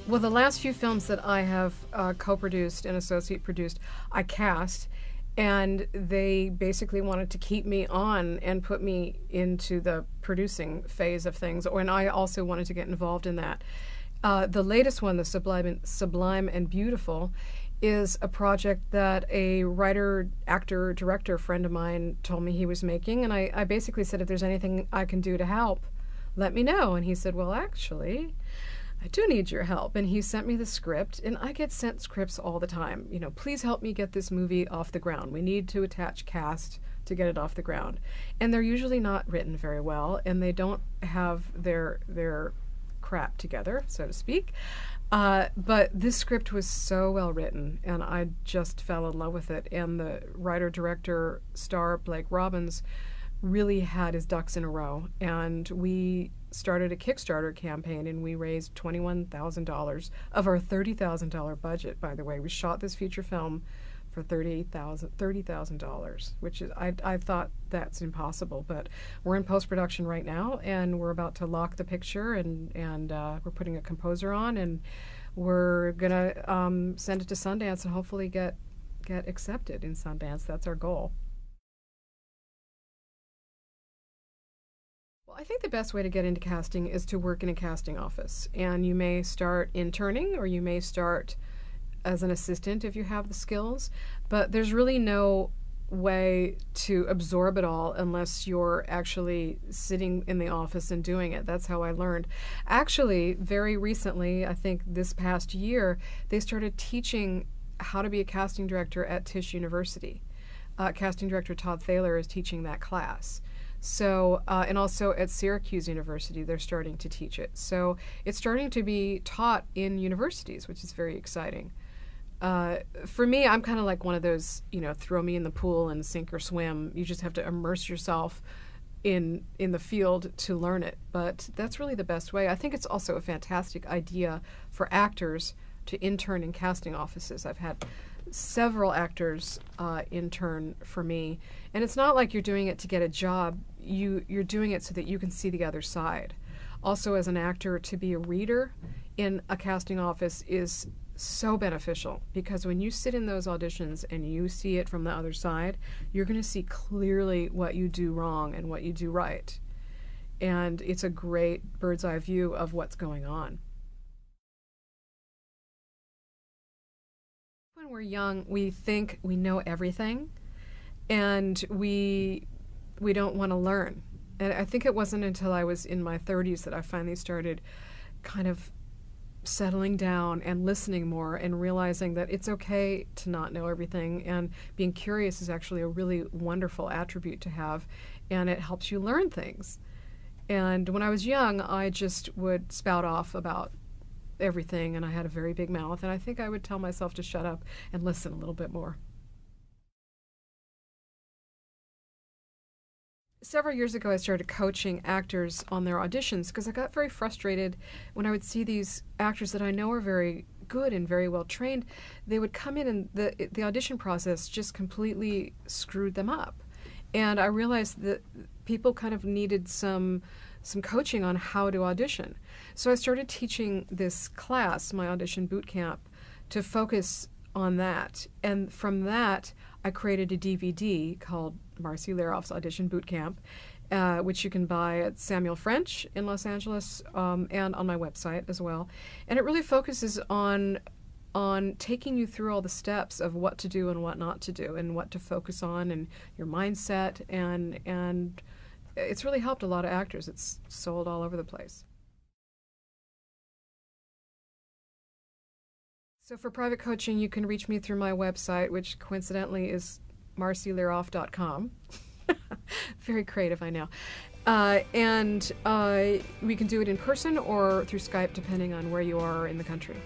Well, the last few films that I have co-produced and associate produced, I cast, and they basically wanted to keep me on and put me into the producing phase of things, and I also wanted to get involved in that. The latest one, the Sublime and Beautiful, is a project that a writer, actor, director friend of mine told me he was making, and I basically said, if there's anything I can do to help, let me know. And he said, well, actually, I do need your help. And he sent me the script, and I get sent scripts all the time. You know, please help me get this movie off the ground. We need to attach cast to get it off the ground. And they're usually not written very well, and they don't have their crap together, so to speak. But this script was so well written, and I just fell in love with it. And the writer-director star, Blake Robbins, really had his ducks in a row. And we started a Kickstarter campaign, and we raised $21,000 of our $30,000 budget, by the way. We shot this feature film for $30,000, which is, I thought that's impossible, but we're in post-production right now, and we're about to lock the picture, and we're putting a composer on, and we're gonna send it to Sundance and hopefully get accepted in Sundance. That's our goal. Well, I think the best way to get into casting is to work in a casting office, and you may start interning, or you may start as an assistant if you have the skills, but there's really no way to absorb it all unless you're actually sitting in the office and doing it. That's how I learned. Actually, very recently, I think this past year, they started teaching how to be a casting director at Tisch University. Casting director Todd Thaler is teaching that class. So, and also at Syracuse University, they're starting to teach it. So it's starting to be taught in universities, which is very exciting. For me, I'm kind of like one of those, you know, throw me in the pool and sink or swim. You just have to immerse yourself in the field to learn it. But that's really the best way. I think it's also a fantastic idea for actors to intern in casting offices. I've had several actors intern for me, and it's not like you're doing it to get a job. You're doing it so that you can see the other side. Also, as an actor, to be a reader in a casting office is so beneficial, because when you sit in those auditions and you see it from the other side, you're going to see clearly what you do wrong and what you do right. And it's a great bird's eye view of what's going on. When we're young, we think we know everything, and we don't want to learn. And I think it wasn't until I was in my 30s that I finally started kind of settling down and listening more and realizing that it's okay to not know everything, and being curious is actually a really wonderful attribute to have, and it helps you learn things. And when I was young, I just would spout off about everything, and I had a very big mouth, and I think I would tell myself to shut up and listen a little bit more. Several years ago, I started coaching actors on their auditions because I got very frustrated when I would see these actors that I know are very good and very well trained. They would come in, and the audition process just completely screwed them up. And I realized that people kind of needed some coaching on how to audition. So I started teaching this class, my Audition Bootcamp, to focus on that. And from that, I created a DVD called Marci Liroff's Audition Bootcamp, which you can buy at Samuel French in Los Angeles, and on my website as well. And it really focuses on taking you through all the steps of what to do and what not to do, and what to focus on, and your mindset, and it's really helped a lot of actors. It's sold all over the place. So for private coaching, you can reach me through my website, which coincidentally is marciliroff.com. Very creative, I know. And we can do it in person or through Skype, depending on where you are in the country.